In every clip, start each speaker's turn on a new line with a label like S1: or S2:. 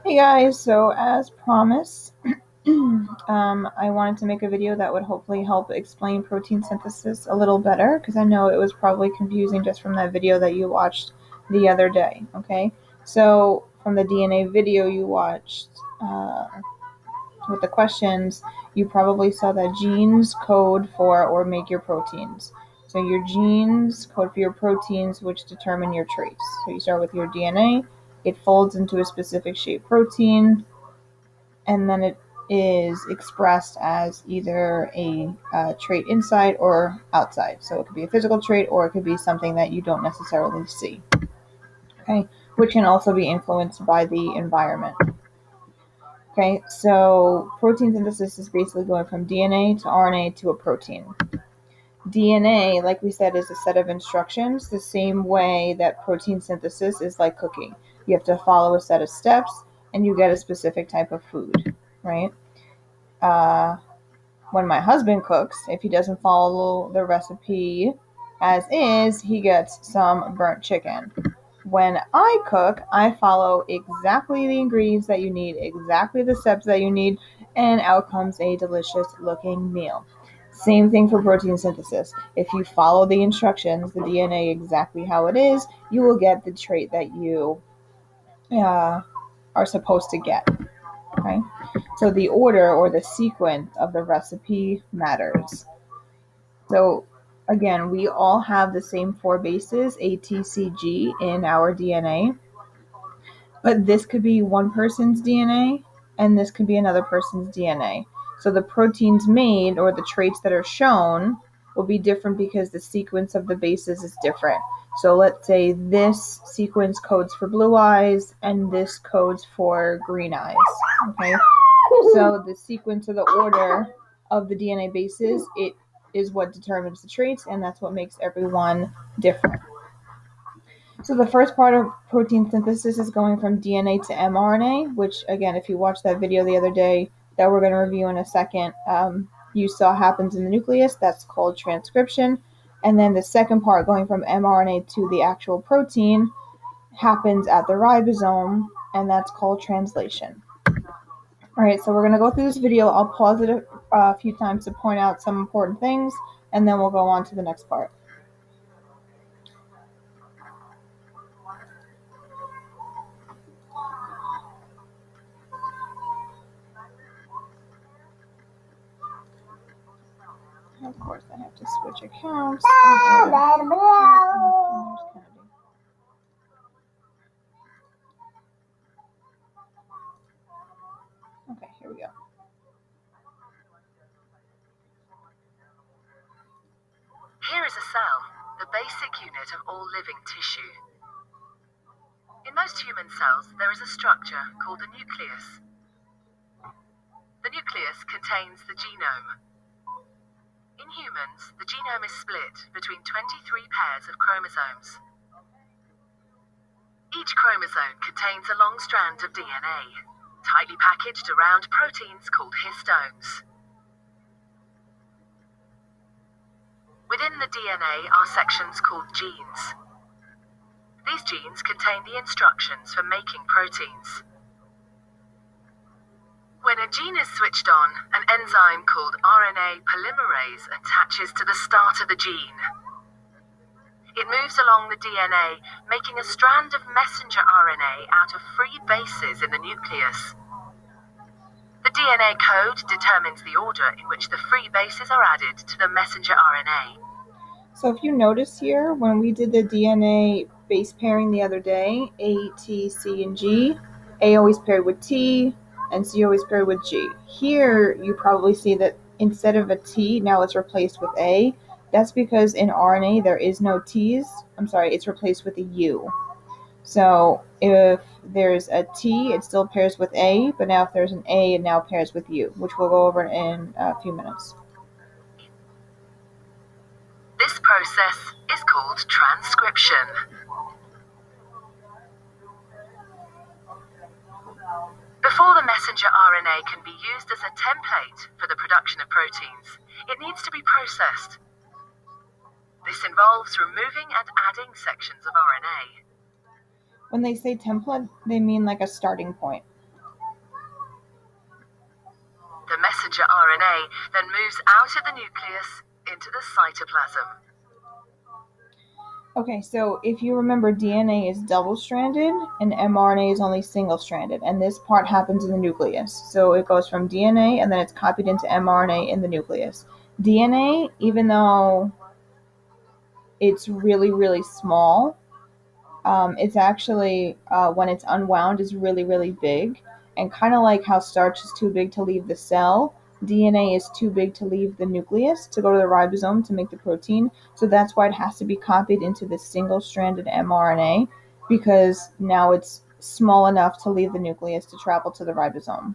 S1: Hey guys, so as promised, I wanted to make a video that would hopefully help explain protein synthesis a little better because I know it was probably confusing just from that video that you watched the other day, okay? So from the DNA video you watched with the questions, you probably saw that genes code for or make your proteins. So your genes code for your proteins, which determine your traits. So you start with your DNA, it folds into a specific shape protein, and then it is expressed as either a trait inside or outside. So it could be a physical trait or it could be something that you don't necessarily see, okay, which can also be influenced by the environment. Okay, so protein synthesis is basically going from DNA to RNA to a protein. DNA, like we said, is a set of instructions the same way that protein synthesis is like cooking. You have to follow a set of steps and you get a specific type of food, right? When my husband cooks, if he doesn't follow the recipe as is, he gets some burnt chicken. When I cook, I follow exactly the ingredients that you need, exactly the steps that you need, and out comes a delicious looking meal. Same thing for protein synthesis. If you follow the instructions, the DNA exactly how it is, you will get the trait that you are supposed to get. Okay? So the order or the sequence of the recipe matters. So again, we all have the same four bases, A, T, C, G, in our DNA. But this could be one person's DNA, and this could be another person's DNA. So the proteins made, or the traits that are shown, will be different because the sequence of the bases is different. So let's say this sequence codes for blue eyes, and this codes for green eyes. Okay? So the sequence or the order of the DNA bases, it is what determines the traits, and that's what makes everyone different. So the first part of protein synthesis is going from DNA to mRNA, which again, if you watched that video the other day that we're going to review in a second, you saw happens in the nucleus. That's called transcription. And then the second part, going from mRNA to the actual protein, happens at the ribosome, and that's called translation. All right, so we're going to go through this video. I'll pause it a few times to point out some important things, and then we'll go on to the next part. Of course, I have to switch accounts. Okay, here we go.
S2: Here is a cell, the basic unit of all living tissue. In most human cells, there is a structure called the nucleus. The nucleus contains the genome. In humans, the genome is split between 23 pairs of chromosomes. Each chromosome contains a long strand of DNA, tightly packaged around proteins called histones. Within the DNA are sections called genes. These genes contain the instructions for making proteins. When a gene is switched on, an enzyme called RNA polymerase attaches to the start of the gene. It moves along the DNA, making a strand of messenger RNA out of free bases in the nucleus. The DNA code determines the order in which the free bases are added to the messenger RNA.
S1: So if you notice here, when we did the DNA base pairing the other day, A, T, C, and G, A always paired with T, and C always paired with G. Here, you probably see that instead of a T, now it's replaced with A. That's because in RNA, there is no T's. It's replaced with a U. So if there's a T, it still pairs with A, but now if there's an A, it now pairs with U, which we'll go over in a few minutes.
S2: This process is called transcription. Before the messenger RNA can be used as a template for the production of proteins, it needs to be processed. This involves removing and adding sections of RNA.
S1: When they say template, they mean like a starting point.
S2: messenger RNA then moves out of the nucleus into the cytoplasm.
S1: Okay, so if you remember, DNA is double-stranded and mRNA is only single-stranded, and this part happens in the nucleus. So it goes from DNA and then it's copied into mRNA in the nucleus. DNA, even though it's really, really small, it's actually, when it's unwound, is really, really big. And kind of like how starch is too big to leave the cell, DNA is too big to leave the nucleus to go to the ribosome to make the protein. So that's why it has to be copied into this single-stranded mRNA, because now it's small enough to leave the nucleus to travel to the ribosome.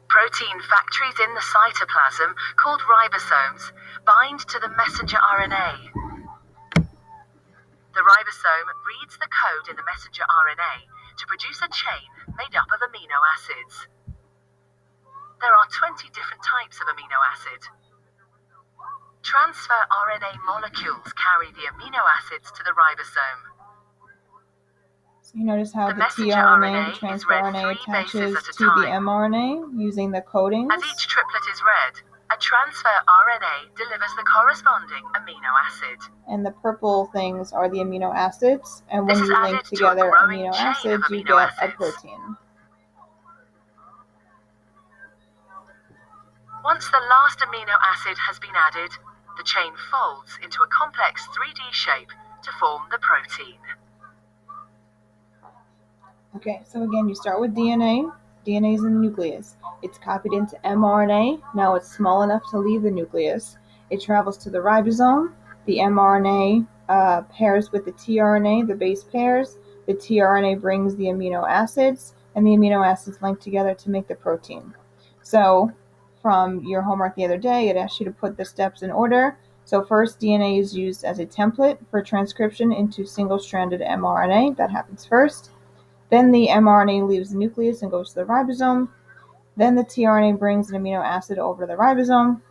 S2: Protein factories in the cytoplasm, called ribosomes, bind to the messenger RNA. The ribosome reads the code in the messenger RNA to produce a chain made up of amino acids. There are 20 different types of amino acid. Transfer RNA molecules carry the amino acids to the ribosome.
S1: So you notice how
S2: The
S1: the
S2: messenger
S1: tRNA, the
S2: RNA
S1: transfer
S2: is read
S1: RNA,
S2: 3 bases
S1: attaches
S2: at a
S1: to the
S2: time.
S1: mRNA using the codings.
S2: As each triplet is read, a transfer RNA delivers the corresponding amino acid.
S1: And the purple things are the amino acids, and when
S2: This is
S1: you link
S2: added to a
S1: together
S2: growing
S1: amino
S2: chain of
S1: acids, you
S2: amino
S1: get a
S2: acids.
S1: protein.
S2: Once the last amino acid has been added, the chain folds into a complex 3D shape to form the protein.
S1: Okay, so again, you start with DNA. DNA is in the nucleus. It's copied into mRNA. Now it's small enough to leave the nucleus. It travels to the ribosome. The mRNA pairs with the tRNA, the base pairs. The tRNA brings the amino acids, and the amino acids link together to make the protein. So from your homework the other day, it asked you to put the steps in order. So first, DNA is used as a template for transcription into single-stranded mRNA. That happens first. Then the mRNA leaves the nucleus and goes to the ribosome. Then the tRNA brings an amino acid over to the ribosome.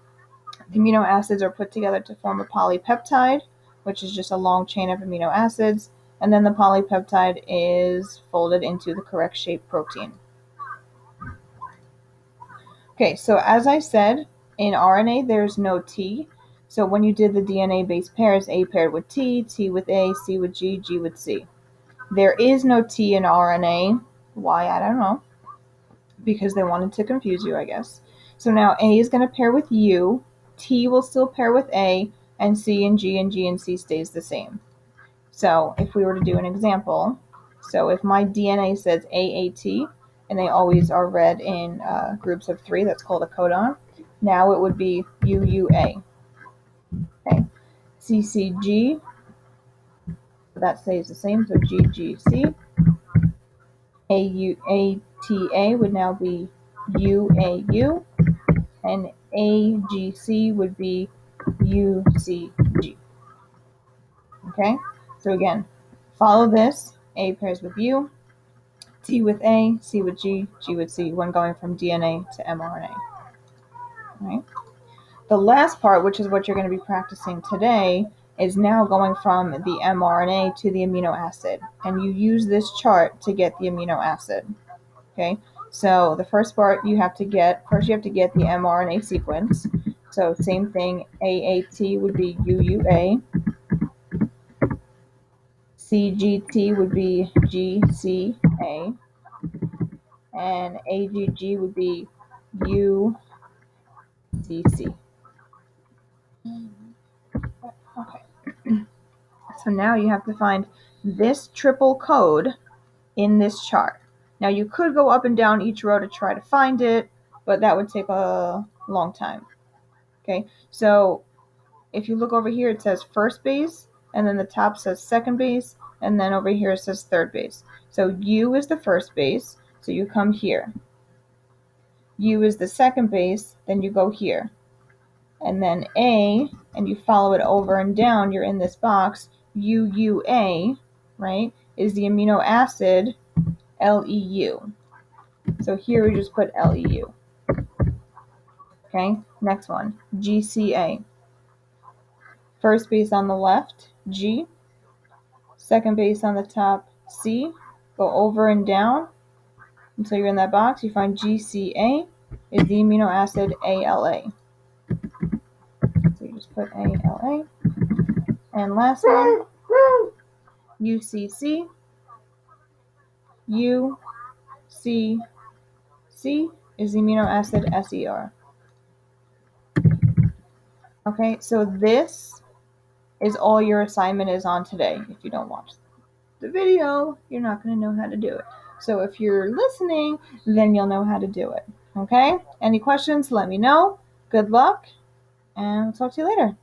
S1: The amino acids are put together to form a polypeptide, which is just a long chain of amino acids. And then the polypeptide is folded into the correct shaped protein. Okay, so as I said, in RNA there's no T. So when you did the DNA base pairs, A paired with T, T with A, C with G, G with C. There is no T in RNA. Why? I don't know. Because they wanted to confuse you, I guess. So now A is going to pair with U, T will still pair with A, and C and G and C stays the same. So if we were to do an example, so if my DNA says AAT, and they always are read in groups of 3, that's called a codon, now it would be UUA. Okay, CCG, that stays the same, so GGC. ATA would now be UAU, and AGC would be UCG. Okay, so again, follow this. A pairs with U, T with A, C with G, G with C when going from DNA to mRNA. All right. The last part, which is what you're going to be practicing today, is now going from the mRNA to the amino acid. And you use this chart to get the amino acid. Okay, so the first part you have to get the mRNA sequence. So same thing, AAT would be UUA, CGT would be GCA, and AGG would be UCC. Okay, so now you have to find this triple code in this chart. Now you could go up and down each row to try to find it, but that would take a long time. Okay, so if you look over here, it says first base, and then the top says second base, and then over here it says third base. So U is the first base, so you come here. U is the second base, then you go here. And then A, and you follow it over and down, you're in this box. UUA, right, is the amino acid LEU. So here we just put LEU. Okay, next one, GCA. First base on the left, G. Second base on the top, C. Go over and down until you're in that box. You find GCA is the amino acid ALA. So you just put ALA. And last one, UCC. UCC is the amino acid SER. Okay, so this is all your assignment is on today. If you don't watch the video, you're not going to know how to do it. So if you're listening, then you'll know how to do it. Okay? Any questions, let me know. Good luck, and I'll talk to you later.